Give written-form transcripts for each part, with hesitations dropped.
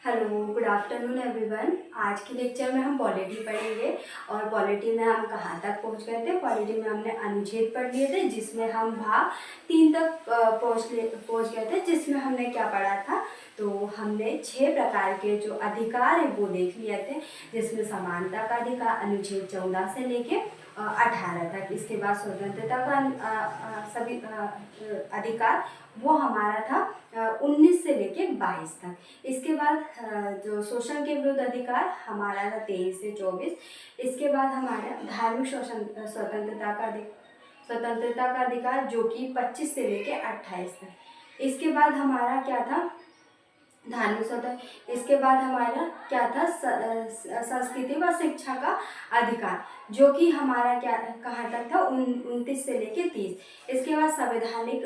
Hello, good afternoon everyone. आज के lecture में हम पॉलिटी पढ़ेंगे और पॉलिटी में हम कहाँ तक पहुँच गए थे। पॉलिटी में हमने अनुच्छेद पढ़ लिए थे, जिसमें हम भाग 3 तक पहुँच गए थे, जिसमें हमने क्या पढ़ा था। तो हमने 6 प्रकार के जो अधिकार है वो देख लिए थे, जिसमें समानता का अधिकार अनुच्छेद 14 से लेके 18 तक। इसके बाद स्वतंत्रता का सभी अधिकार वो हमारा था 19 से लेके 22 तक। इसके बाद जो शोषण के विरुद्ध अधिकार हमारा था 23 से 24। इसके बाद हमारा धार्मिक स्वतंत्रता का अधिकार जो कि 25 से लेके 28 तक। इसके बाद हमारा क्या था, धार्मिक स्वतंत्र। इसके बाद हमारा क्या था, संस्कृति व शिक्षा का अधिकार जो कि हमारा क्या कहाँ तक था, 29 से लेके 30। इसके बाद संवैधानिक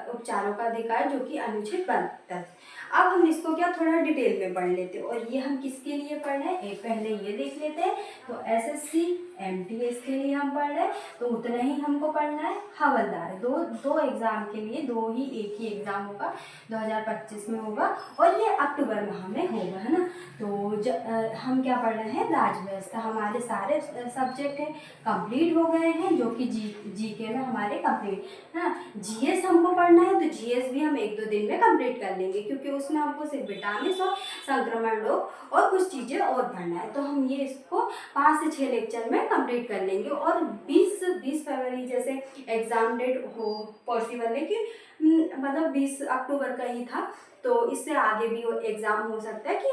उपचारों का अधिकार जो कि अनुच्छेद 72। अब हम इसको क्या थोड़ा डिटेल में पढ़ लेते हैं, और ये हम किसके लिए पढ़ रहे हैं, पहले ये देख लेते हैं। तो एसएससी एमटीएस के लिए हम पढ़ रहे हैं, तो उतना ही हमको पढ़ना है। हवलदार दो एग्जाम के लिए, एक ही एग्जाम होगा, 2025 में होगा, और ये अक्टूबर माह में होगा, है ना। तो हम क्या पढ़ रहे हैं, राजव्यवस्था। हमारे सारे सब्जेक्ट हैं कंप्लीट हो गए हैं, जो कि जीके में हमारे कंप्लीट है ना। जीएस हमको पढ़ना है, तो जीएस भी हम 1-2 दिन में कंप्लीट कर लेंगे, क्योंकि उसमें हमको सिर्फ विटामिन और संक्रमण रोग और कुछ चीज़ें और पढ़ना है। तो हम ये इसको 5 से 6 लेक्चर में कंप्लीट कर लेंगे। और 20 फरवरी जैसे एग्ज़ाम डेट हो पॉसिबल है कि मतलब 20 अक्टूबर का ही था, तो इससे आगे भी एग्ज़ाम हो सकता है कि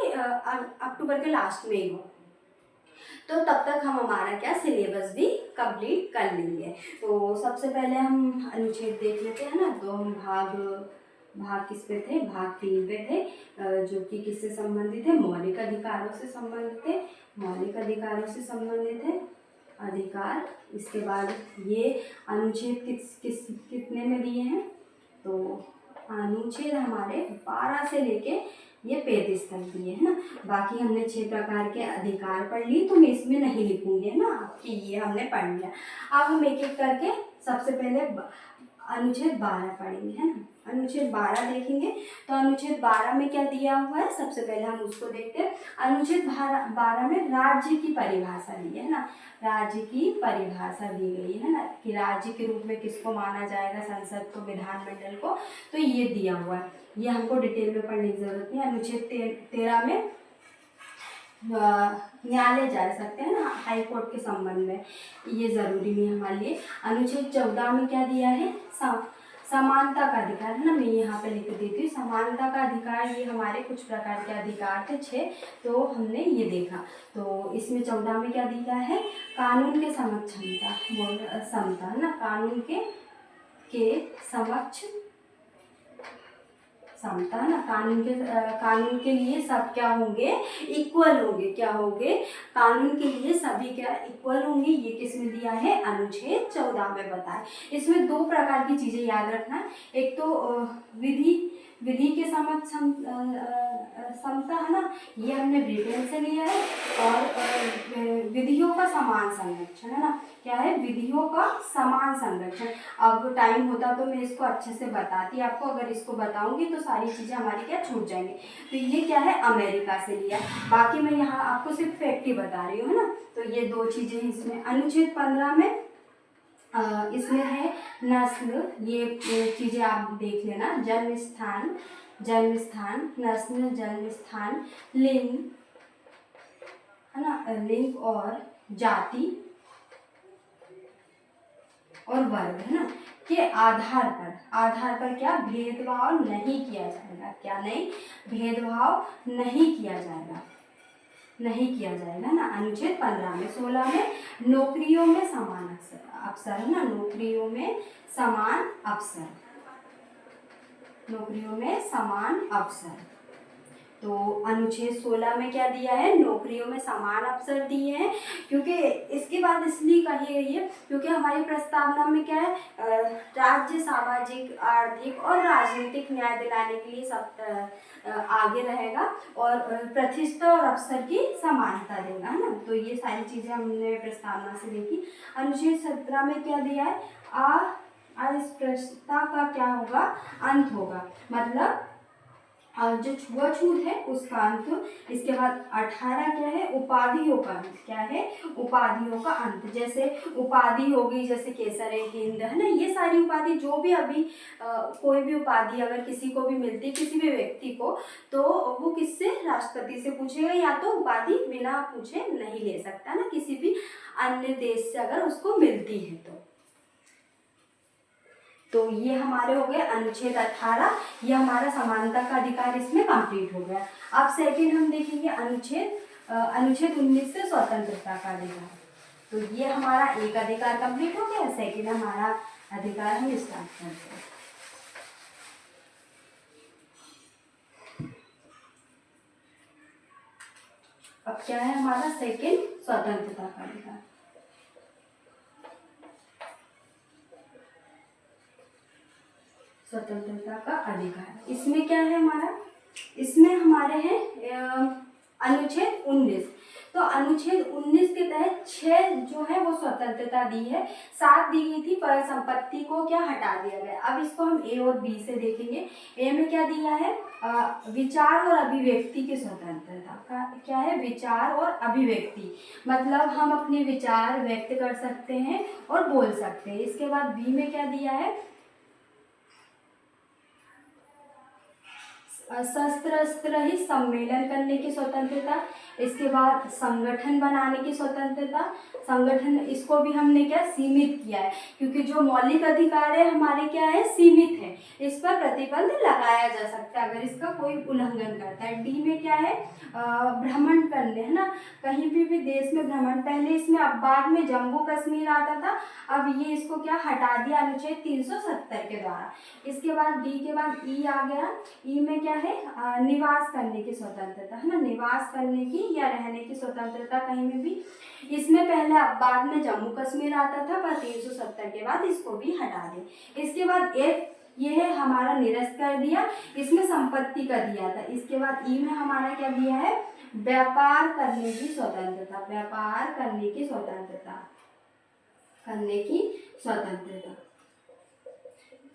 अक्टूबर के लास्ट में ही हो। तो तब तक हम हमारा क्या सिलेबस भी कंप्लीट कर लेंगे। तो सबसे पहले हम अनुच्छेद देख लेते हैं ना। तो हम भाग किस पे थे, भाग 3 पे थे, जो कि किससे संबंधित है, मौलिक अधिकारों से संबंधित है। मौलिक अधिकारों से संबंधित है अधिकार। इसके बाद ये अनुच्छेद कितने में दिए हैं, तो अनुच्छेद हमारे 12 से लेके ये 35 तक दिए है ना। बाकी हमने 6 प्रकार के अधिकार पढ़ लिए, तो मैं इसमें नहीं लिखूंगी, है ना, कि ये हमने पढ़ लिया। अब हम एक एक करके सबसे पहले अनुच्छेद 12 पढ़ेंगे, है ना। अनुच्छेद 12 देखेंगे, तो अनुच्छेद 12 में क्या दिया हुआ है, सबसे पहले हम उसको देखते हैं। अनुच्छेद 12 में राज्य की परिभाषा दी है ना। राज्य की परिभाषा दी गई है ना, कि राज्य के रूप में किसको माना जाएगा, संसद को, विधानमंडल को। तो ये दिया हुआ है, ये हमको डिटेल में पढ़ने की जरूरत नहीं है। अनुच्छेद 13 में न्यायालय जा सकते हैं ना, हाई कोर्ट के संबंध में, ये जरूरी नहीं है हमारे लिए। अनुच्छेद 14 में क्या दिया है, समानता का अधिकार, है ना। मैं यहाँ पे लिख देती हूँ समानता का अधिकार। ये हमारे कुछ प्रकार के अधिकार थे 6, तो हमने ये देखा। तो इसमें 14 में क्या दिया है, कानून के समक्ष समता, है ना। कानून के समक्ष समता, है ना। कानून के लिए सब क्या होंगे, इक्वल होंगे। क्या होंगे, कानून के लिए सभी क्या इक्वल होंगे। ये किसमें दिया है, अनुच्छेद 14 में बताया। इसमें 2 प्रकार की चीजें याद रखना। एक तो विधि के समक्ष समता, है ना, ये हमने ब्रिटेन से लिया है। और विधियों का समान संरक्षण, है ना। क्या है, विधियों का समान संरक्षण। अब टाइम होता तो मैं इसको अच्छे से बताती आपको, अगर इसको बताऊंगी तो सारी चीज़ें हमारी क्या छूट जाएंगी। तो ये क्या है, अमेरिका से लिया। बाकी मैं यहाँ आपको सिर्फ फैक्ट ही बता रही हूँ, है ना। तो ये 2 चीज़ें इसमें। अनुच्छेद 15 में इसमें है नस्ल, ये चीज़ें आप देख लेना। जन्म स्थान, नस्ल, जन्म स्थान, लिंग, है ना, लिंग और जाति और वर्ग, है ना, के आधार पर क्या भेदभाव नहीं किया जाएगा। क्या नहीं, भेदभाव नहीं किया जाएगा ना। अनुच्छेद 15 में। 16 में नौकरियों में समान अवसर, है ना। नौकरियों में समान अवसर। तो अनुच्छेद 16 में क्या दिया है, नौकरियों में समान अवसर दिए हैं। क्योंकि इसकी बात इसलिए कही गई है क्योंकि हमारी प्रस्तावना में क्या है, राज्य सामाजिक, आर्थिक और राजनीतिक न्याय दिलाने के लिए सब आगे रहेगा, और प्रतिष्ठा और अवसर की समानता देगा, है ना। तो ये सारी चीजें हमने प्रस्तावना से देखी। अनुच्छेद 17 में क्या दिया है, अस्पृश्यता का क्या होगा, अंत होगा। मतलब जो छुआछूत है उसका अंत। इसके बाद 18 क्या है, उपाधियों का अंत। क्या है, उपाधियों का अंत। जैसे उपाधि हो गई, जैसे केसर है, हिंद है ना, ये सारी उपाधि जो भी अभी कोई भी उपाधि अगर किसी को भी मिलती है, किसी भी व्यक्ति को, तो वो किससे, राष्ट्रपति से पूछेगा, या तो उपाधि बिना पूछे नहीं ले सकता ना, किसी भी अन्य देश से अगर उसको मिलती है तो ये हमारे हो गए अनुच्छेद 18। ये हमारा समानता का अधिकार इसमें कंप्लीट हो गया। अब सेकंड हम देखेंगे अनुच्छेद 19 से स्वतंत्रता का अधिकार। तो ये हमारा एक अधिकार कंप्लीट हो गया। सेकंड हमारा अधिकार हम स्टार्ट करते हैं। अब क्या है हमारा सेकंड, स्वतंत्रता का अधिकार। स्वतंत्रता का अधिकार, इसमें क्या है हमारा, इसमें हमारे हैं अनुच्छेद 19। तो अनुच्छेद 19 के तहत 6 जो है वो स्वतंत्रता दी है, 7 दी गई थी पर संपत्ति को क्या हटा दिया गया। अब इसको हम ए और बी से देखेंगे। ए में क्या दिया है, विचार और अभिव्यक्ति की स्वतंत्रता का क्या है, विचार और अभिव्यक्ति, मतलब हम अपने विचार व्यक्त कर सकते हैं और बोल सकते हैं। इसके बाद बी में क्या दिया है, शस्त्र ही सम्मेलन करने की स्वतंत्रता। इसके बाद संगठन बनाने की स्वतंत्रता। संगठन, इसको भी हमने क्या सीमित किया है, क्योंकि जो मौलिक अधिकार है हमारे क्या है, सीमित है, इस पर प्रतिबंध लगाया जा सकता है अगर इसका कोई उल्लंघन करता है। डी में क्या है, भ्रमण करने, है ना, कहीं भी देश में भ्रमण, पहले इसमें, अब बाद में जम्मू कश्मीर आता था, अब ये इसको क्या हटा दिया अनुच्छेद 370 के द्वारा। इसके बाद डी के बाद ई आ गया। ई में क्या है, निवास करने की स्वतंत्रता, है ना, निवास करने की या रहने की स्वतंत्रता कहीं में भी। इसमें पहले, अब बाद में जम्मू कश्मीर आता था, पर 370 के बाद इसको भी हटा दें। इसके बाद एफ, ये है हमारा निरस्त कर दिया, इसमें संपत्ति का दिया था। इसके बाद ई में हमारा क्या दिया है, व्यापार करने की स्वतंत्रता, व्यापार करने की स्वतंत्रता, करने की स्वतंत्रता।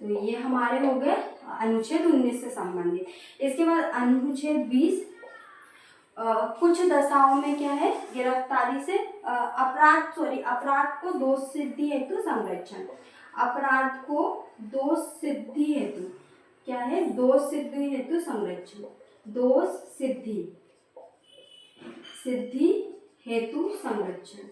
तो ये हमारे हो गए अनुच्छेद 19 से संबंधित। इसके बाद अनुच्छेद 20, कुछ दशाओं में क्या है, गिरफ्तारी से अपराध को दोष सिद्धि हेतु संरक्षण। अपराध को दोष सिद्धि हेतु क्या है, दोष सिद्धि हेतु संरक्षण, दोष सिद्धि हेतु संरक्षण,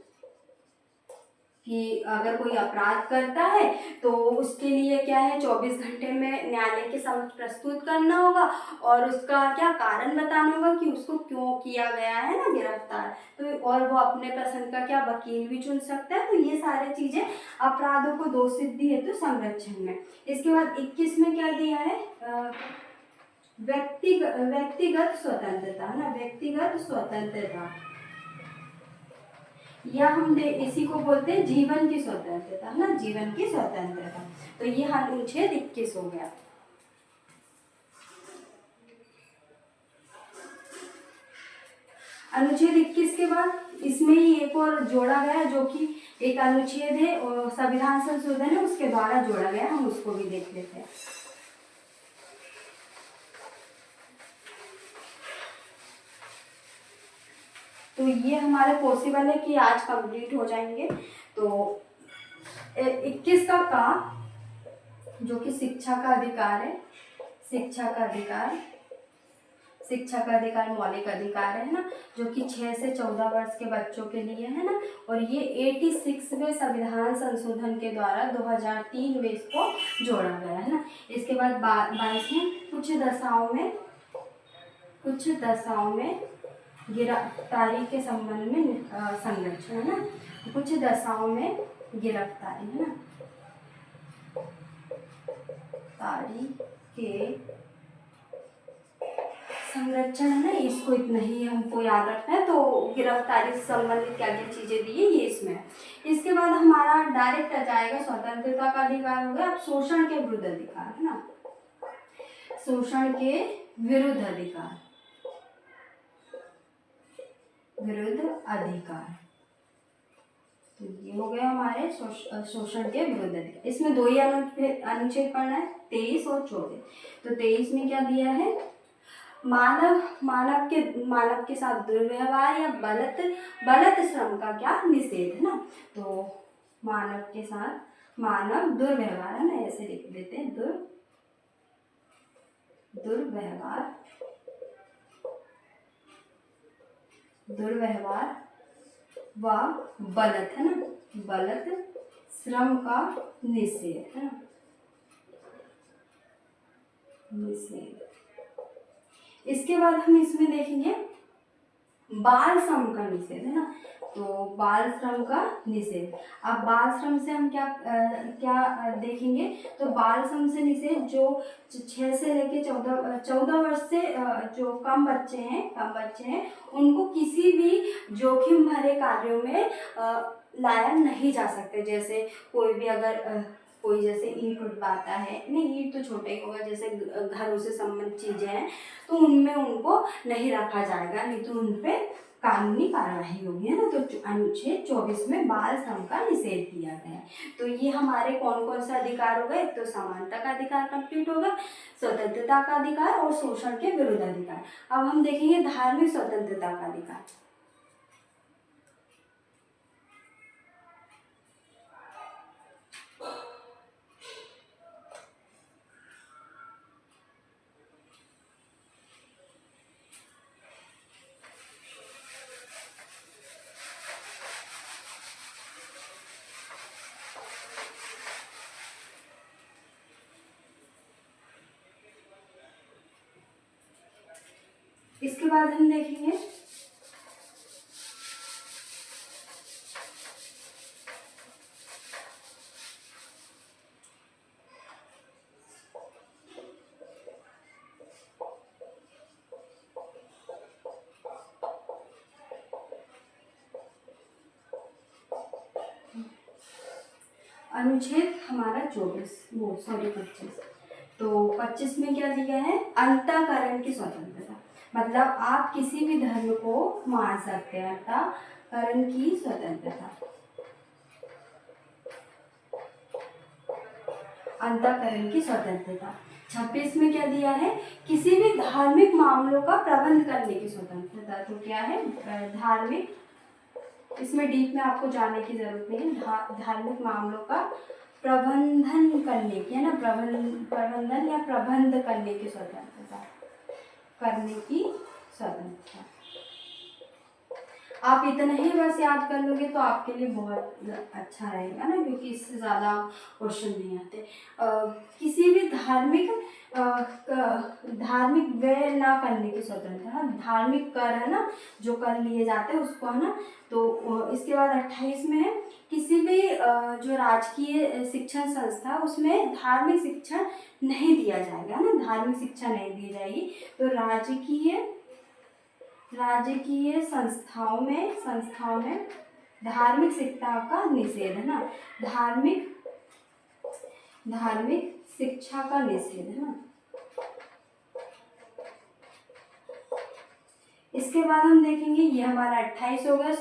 कि अगर कोई अपराध करता है तो उसके लिए क्या है, 24 घंटे में न्यायालय के समक्ष प्रस्तुत करना होगा और उसका क्या कारण बताना होगा कि उसको क्यों किया गया है ना गिरफ्तार। तो और वो अपने पसंद का क्या वकील भी चुन सकता है। तो ये सारी चीजें अपराधों को दोष सिद्धि हेतु संरक्षण में। इसके बाद 21 में क्या दिया है, व्यक्तिगत स्वतंत्रता, है ना, व्यक्तिगत स्वतंत्रता, या हम इसी को बोलते हैं जीवन की स्वतंत्रता, है ना, जीवन की स्वतंत्रता। तो ये अनुच्छेद 21 हो गया। अनुच्छेद 21 के बाद इसमें ही एक और जोड़ा गया, जो कि एक अनुच्छेद है और संविधान संशोधन है, उसके द्वारा जोड़ा गया, हम उसको भी देख लेते हैं। तो ये हमारे पॉसिबल है कि आज कंप्लीट हो जाएंगे। तो 21 का जो कि शिक्षा का अधिकार है, शिक्षा का अधिकार मौलिक अधिकार है ना, जो कि 6 से 14 वर्ष के बच्चों के लिए है ना। और ये 86वें संविधान संशोधन के द्वारा 2003 में इसको जोड़ा गया है ना। इसके बाद 22वें, कुछ दशाओं में गिरफ्तारी के संबंध में संरक्षण, है ना, कुछ दशाओं में गिरफ्तारी, है ना, तारी के संरक्षण, है ना, इसको इतना ही हमको याद रखना है। तो गिरफ्तारी से संबंधित क्या क्या चीजें दी है ये इसमें है। इसके बाद हमारा डायरेक्ट आ जाएगा स्वतंत्रता का अधिकार हो गया। अब शोषण के विरुद्ध अधिकार, है ना, शोषण के विरुद्ध अधिकार, तो ये हो गया हमारे शोषण के विरुद्ध अधिकार। इसमें 2 ही अनुच्छेद पढ़ना है, 23 और 24। तो 23 में क्या दिया है, मानव के साथ दुर्व्यवहार या बलत श्रम का क्या निषेध है ना। तो मानव दुर्व्यवहार है ना, ऐसे लिख देते हैं दुर्व्यवहार व बलत है ना, बलत श्रम का निषेध है ना, निषेध। इसके बाद हम इसमें देखेंगे बाल श्रम का निषेध है ना। तो बाल श्रम का निषेध, अब बाल श्रम से हम क्या देखेंगे, तो बाल श्रम से निषेध जो 6 से लेके 14 वर्ष से जो कम बच्चे हैं उनको किसी भी जोखिम भरे कार्यों में लाया नहीं जा सकते। जैसे कोई भी अगर कोई जैसे ईंट उठवाता है, नहीं ईंट तो छोटे होगा, जैसे घरों से संबंधित चीजें हैं तो उनमें उनको नहीं रखा जाएगा, नहीं तो उन पे कानूनी कार्यवाही होगी है ना। तो अनुच्छेद 24 में बाल श्रम का निषेध किया गया है। तो ये हमारे कौन कौन से अधिकार हो गए, तो समानता का अधिकार कंप्लीट होगा, स्वतंत्रता का अधिकार और शोषण के विरुद्ध अधिकार। अब हम देखेंगे धार्मिक स्वतंत्रता का अधिकार। इसके बाद हम देखेंगे अनुच्छेद हमारा 25। तो 25 में क्या दिया है, अंतःकरण की स्वतंत्रता, मतलब आप किसी भी धर्म को मान सकते हैं, अंतःकरण की स्वतंत्रता, अंतःकरण की स्वतंत्रता। 26 में क्या दिया है, किसी भी धार्मिक मामलों का प्रबंध करने की स्वतंत्रता। तो क्या है, धार्मिक, इसमें डीप में आपको जाने की जरूरत नहीं है, धार्मिक मामलों का प्रबंधन करने की है ना, प्रबंधन या प्रबंध करने की स्वतंत्रता, आप इतना ही बस याद कर लोगे तो आपके लिए बहुत अच्छा रहेगा ना, क्योंकि इससे ज़्यादा क्वेश्चन नहीं आते। किसी भी धार्मिक व्यय ना करने की स्वतंत्रता, धार्मिक कर है ना, जो कर लिए जाते हैं उसको है ना। तो इसके बाद 28 में है, किसी भी जो राजकीय शिक्षण संस्था उसमें धार्मिक शिक्षण नहीं दिया जाएगा ना, धार्मिक शिक्षा नहीं दी जाएगी। तो राजकीय संस्थाओं में धार्मिक शिक्षा का निषेध है ना, धार्मिक शिक्षा का निषेध है ना। इसके बाद हम देखेंगे, ये हमारा 28 हो गया,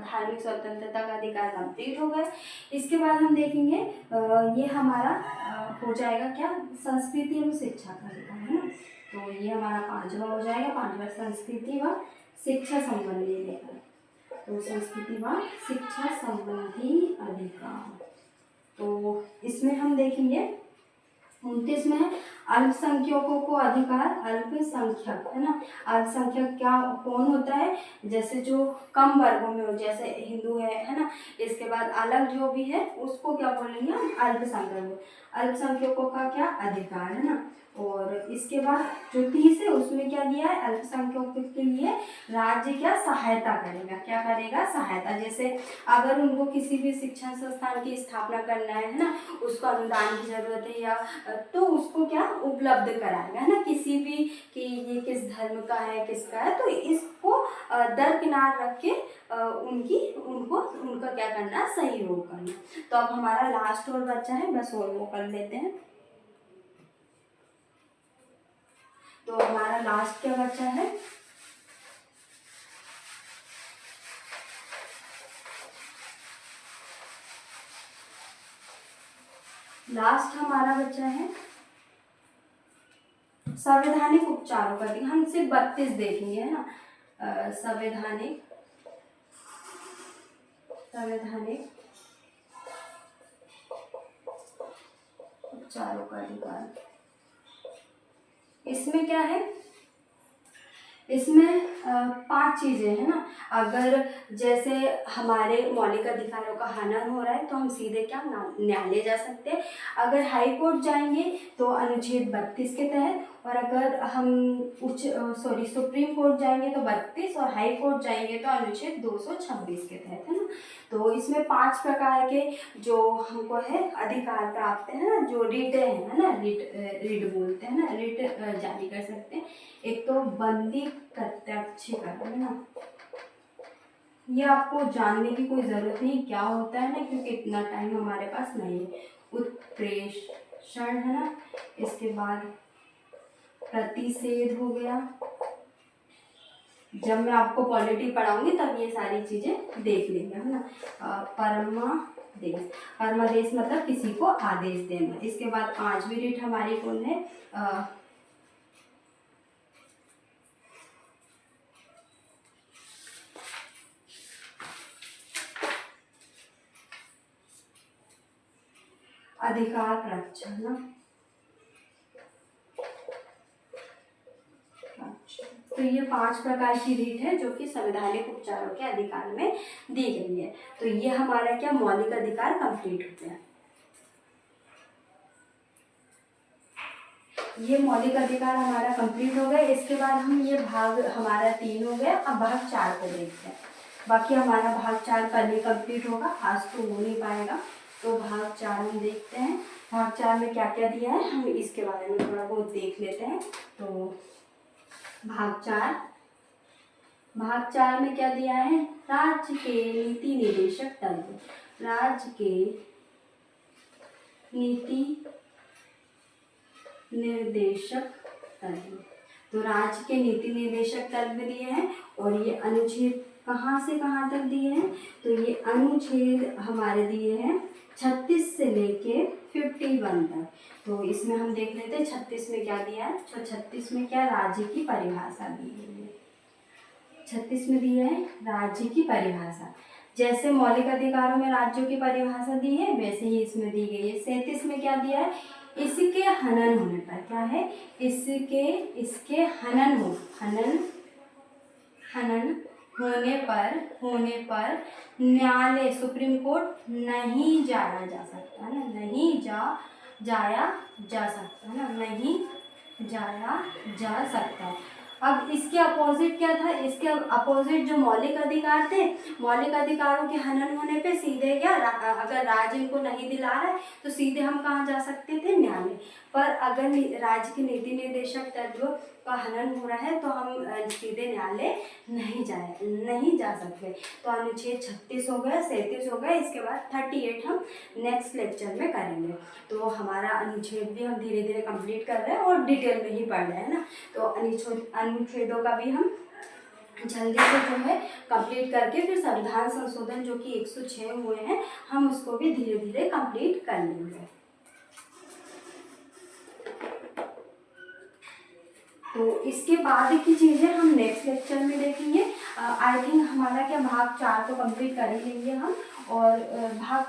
धार्मिक स्वतंत्रता का अधिकार कंप्लीट हो गया। इसके बाद हम देखेंगे ये हमारा हो जाएगा क्या, संस्कृति एवं शिक्षा का अधिकार है ना। तो ये हमारा 5वां हो जाएगा, 5वां संस्कृति व शिक्षा संबंधी अधिकार। तो संस्कृति व शिक्षा संबंधी अधिकार, तो इसमें हम देखेंगे 29 में है, अल्पसंख्यकों को अधिकार, अल्पसंख्यक है ना, अल्पसंख्यक क्या कौन होता है, जैसे जो कम वर्गों में हो, जैसे हिंदू है ना। इसके बाद अलग जो भी है उसको क्या बोलेंगे, अल्पसंख्यक, अल्पसंख्यकों का क्या अधिकार है ना। और इसके बाद जो 30 है उसमें क्या दिया है, अल्पसंख्यकों के लिए राज्य क्या सहायता करेगा, क्या करेगा, सहायता। जैसे अगर उनको किसी भी शिक्षण संस्थान की स्थापना करना है ना, उसको अनुदान की जरूरत है या तो उसको क्या उपलब्ध कराएगा है ना, किसी भी कि ये किस धर्म का है किसका है, तो इसको दरकिनार रख के उनका क्या करना, सहयोग करना। तो अब हमारा लास्ट और बच्चा है, बस और वो कर लेते हैं। तो हमारा लास्ट क्या बच्चा है, लास्ट हमारा बच्चा है संवैधानिक उपचारों का अधिकार, हम सिर्फ 32 देखेंगे, है ना। संवैधानिक उपचारों का अधिकार, इसमें क्या है, इसमें 5 चीजें है ना। अगर जैसे हमारे मौलिक अधिकारों का हनन हो रहा है तो हम सीधे क्या न्यायालय जा सकते हैं। अगर हाई कोर्ट जाएंगे तो अनुच्छेद 32 के तहत, और अगर हम सुप्रीम कोर्ट जाएंगे तो 32, और हाई कोर्ट जाएंगे तो अनुच्छेद 226 के तहत, है ना। तो इसमें 5 प्रकार के जो हमको है अधिकार प्राप्त है ना, जो रिट है ना, रिट बोलते हैं ना, रिट जारी कर सकते हैं। एक तो बंदी प्रत्यक्षीकरण, है ना, ये आपको जानने की कोई ज़रूरत नहीं क्या होता है ना, क्योंकि इतना टाइम हमारे पास नहीं है। उत्प्रेषण, है ना, इसके बाद प्रतिषेध हो गया। जब मैं आपको पॉलिटी पढ़ाऊंगी तब ये सारी चीज़ें देख लेंगे, है ना। परमादेश, परमादेश मतलब किसी को आदेश देना। इसके बाद 5वीं रिट हमारी कौन है, अधिकार रक्षण, ना। तो ये 5 प्रकार की रीट है जो कि संवैधानिक उपचारों के अधिकार में दी गई है। तो ये हमारा क्या मौलिक अधिकार कंप्लीट होते हैं। ये मौलिक अधिकार हमारा कंप्लीट हो गया। इसके बाद हम ये भाग हमारा 3 हो गया। अब भाग 4 को देखते हैं। बाकी हमारा भाग 4 कल ही कंप्लीट होगा, आज तो हो नहीं पाएगा। तो भाग 4 हम देखते हैं। भाग 4 में क्या क्या दिया है हम इसके बारे में थोड़ा बहुत देख लेते हैं। तो भाग 4 में क्या दिया है, राज्य के नीति निर्देशक तंत्र, राज्य के नीति निर्देशक तंत्र। तो राज्य के नीति निर्देशक तंत्र दिए हैं और ये अनुच्छेद कहाँ से कहाँ तक दिए हैं, तो ये अनुच्छेद हमारे दिए हैं 36 से लेके 51 तक। तो इसमें हम देख लेते हैं 36 में क्या दिया है। तो 36 में क्या राज्य की परिभाषा दी गई है। 36 में दिया है राज्य की परिभाषा। जैसे मौलिक अधिकारों में राज्यों की परिभाषा दी है वैसे ही इसमें दी गई है। 37 में क्या दिया है, इसके हनन होने पर, क्या है, इसके हनन होने पर न्यायालय सुप्रीम कोर्ट नहीं जाया जा सकता है ना, नहीं जाया जा सकता है ना, नहीं जाया जा सकता। अब इसके अपोजिट क्या था, इसके अपोजिट जो मौलिक अधिकार थे, मौलिक अधिकारों के हनन होने पे सीधे क्या, अगर राज्य इनको नहीं दिला रहा है तो सीधे हम कहाँ जा सकते थे, न्यायालय। पर अगर राज्य के नीति निर्देशक तत्व का हनन हो रहा है तो हम सीधे न्यायालय नहीं जा सकते। तो अनुच्छेद 36 हो गया, 37 हो गया। इसके बाद 38 हम नेक्स्ट लेक्चर में करेंगे। तो हमारा अनुच्छेद भी हम धीरे धीरे कंप्लीट कर रहे हैं और डिटेल में ही पढ़ रहे हैं ना। तो अनुच्छेदों का भी हम जल्दी से जो है कंप्लीट करके फिर संविधान संशोधन जो कि 106 हुए हैं हम उसको भी धीरे धीरे कंप्लीट कर लेंगे। तो इसके बाद की चीज़ें हम नेक्स्ट लेक्चर में देखेंगे। आई थिंक हमारा क्या भाग 4 तो कंप्लीट कर ही लेंगे हम, और भाग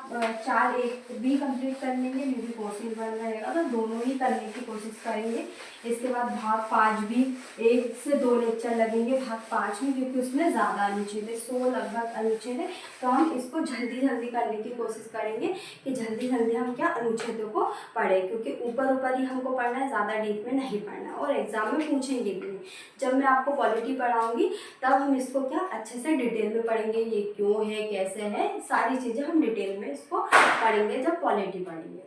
4 एक भी कंप्लीट कर लेंगे, मे भी पॉसिबल रहेगा तो दोनों ही करने की कोशिश करेंगे। इसके बाद भाग 5 भी 1 से 2 लेक्चर लगेंगे भाग 5 में, क्योंकि उसमें ज़्यादा अनुच्छेद है, 100 लगभग अनुच्छेद है। तो हम इसको जल्दी करने की कोशिश करेंगे कि जल्दी हम क्या अनुच्छेदों को पढ़ें, क्योंकि ऊपर ही हमको पढ़ना है, ज़्यादा डीप में नहीं पढ़ना और एग्जाम में पूछेंगे भी। जब मैं आपको पॉलिटी पढ़ाऊंगी तब हम इसको क्या अच्छे से डिटेल में पढ़ेंगे, ये क्यों है, कैसे है, सारी चीज़ें हम डिटेल में इसको पढ़ेंगे जब पॉलिटी पढ़ेंगे।